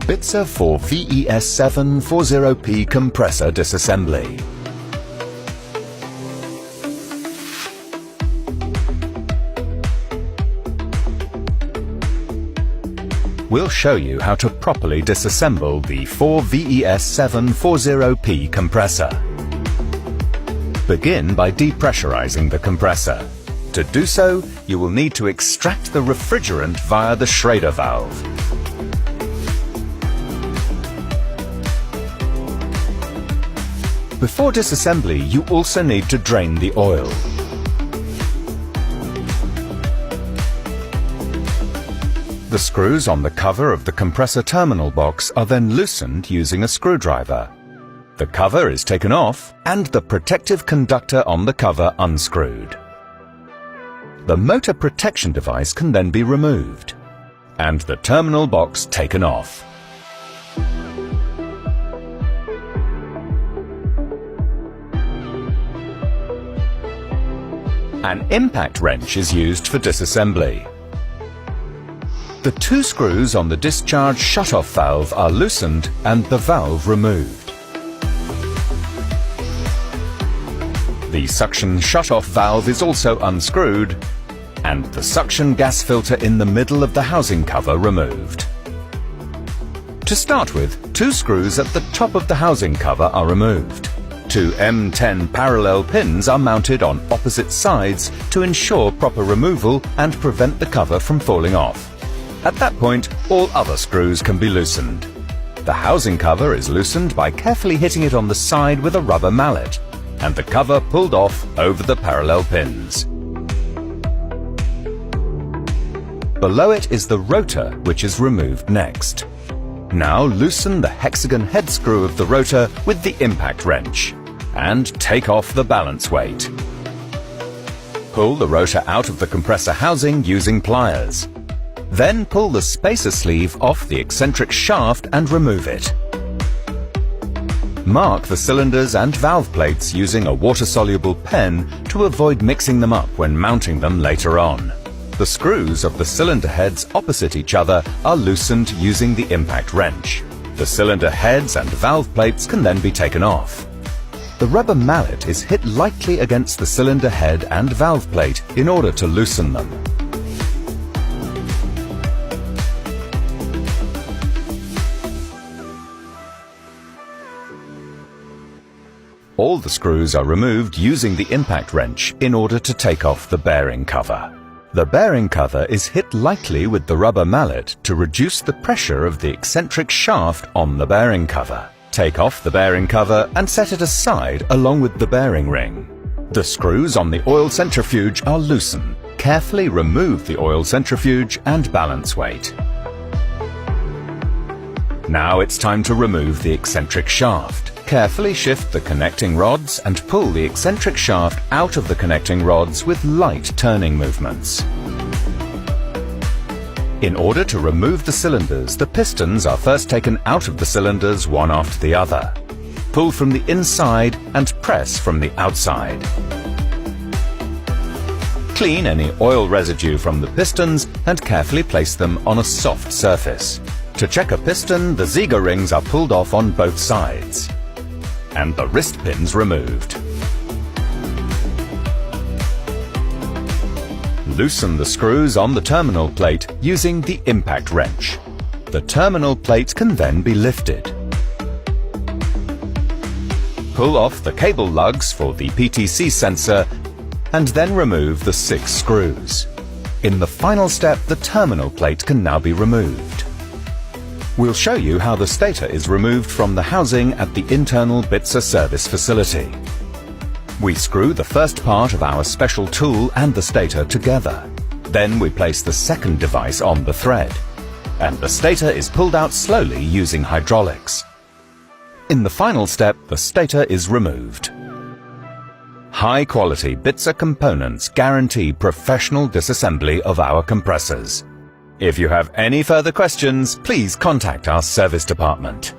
Bitzer 4VES740P compressor disassembly. We'll show you how to properly disassemble the 4VES740P compressor. Begin by depressurizing the compressor. To do so, you will need to extract the refrigerant via the Schrader valve. Before disassembly, you also need to drain the oil. The screws on the cover of the compressor terminal box are then loosened using a screwdriver. The cover is taken off and the protective conductor on the cover unscrewed. The motor protection device can then be removed and the terminal box taken off. An impact wrench is used for disassembly. The two screws on the discharge shutoff valve are loosened and the valve removed. The suction shutoff valve is also unscrewed and the suction gas filter in the middle of the housing cover removed. To start with, two screws at the top of the housing cover are removed. Two M10 parallel pins are mounted on opposite sides to ensure proper removal and prevent the cover from falling off. At that point, all other screws can be loosened. The housing cover is loosened by carefully hitting it on the side with a rubber mallet, and the cover pulled off over the parallel pins. Below it is the rotor, which is removed next. Now loosen the hexagon head screw of the rotor with the impact wrench, and take off the balance weight. Pull the rotor out of the compressor housing using pliers. Then pull the spacer sleeve off the eccentric shaft and remove it. Mark the cylinders and valve plates using a water-soluble pen to avoid mixing them up when mounting them later on. The screws of the cylinder heads opposite each other are loosened using the impact wrench. The cylinder heads and valve plates can then be taken off. The rubber mallet is hit lightly against the cylinder head and valve plate in order to loosen them. All the screws are removed using the impact wrench in order to take off the bearing cover. The bearing cover is hit lightly with the rubber mallet to reduce the pressure of the eccentric shaft on the bearing cover. Take off the bearing cover and set it aside along with the bearing ring. The screws on the oil centrifuge are loosened. Carefully remove the oil centrifuge and balance weight. Now it's time to remove the eccentric shaft. Carefully shift the connecting rods and pull the eccentric shaft out of the connecting rods with light turning movements. In order to remove the cylinders, the pistons are first taken out of the cylinders one after the other. Pull from the inside and press from the outside. Clean any oil residue from the pistons and carefully place them on a soft surface. To check a piston, the Ziegler rings are pulled off on both sides and the wrist pins removed. Loosen the screws on the terminal plate using the impact wrench. The terminal plate can then be lifted. Pull off the cable lugs for the PTC sensor and then remove the 6 screws. In the final step, the terminal plate can now be removed. We'll show you how the stator is removed from the housing at the internal Bitzer service facility. We screw the first part of our special tool and the stator together. Then we place the second device on the thread, and the stator is pulled out slowly using hydraulics. In the final step, the stator is removed. High-quality Bitzer components guarantee professional disassembly of our compressors. If you have any further questions, please contact our service department.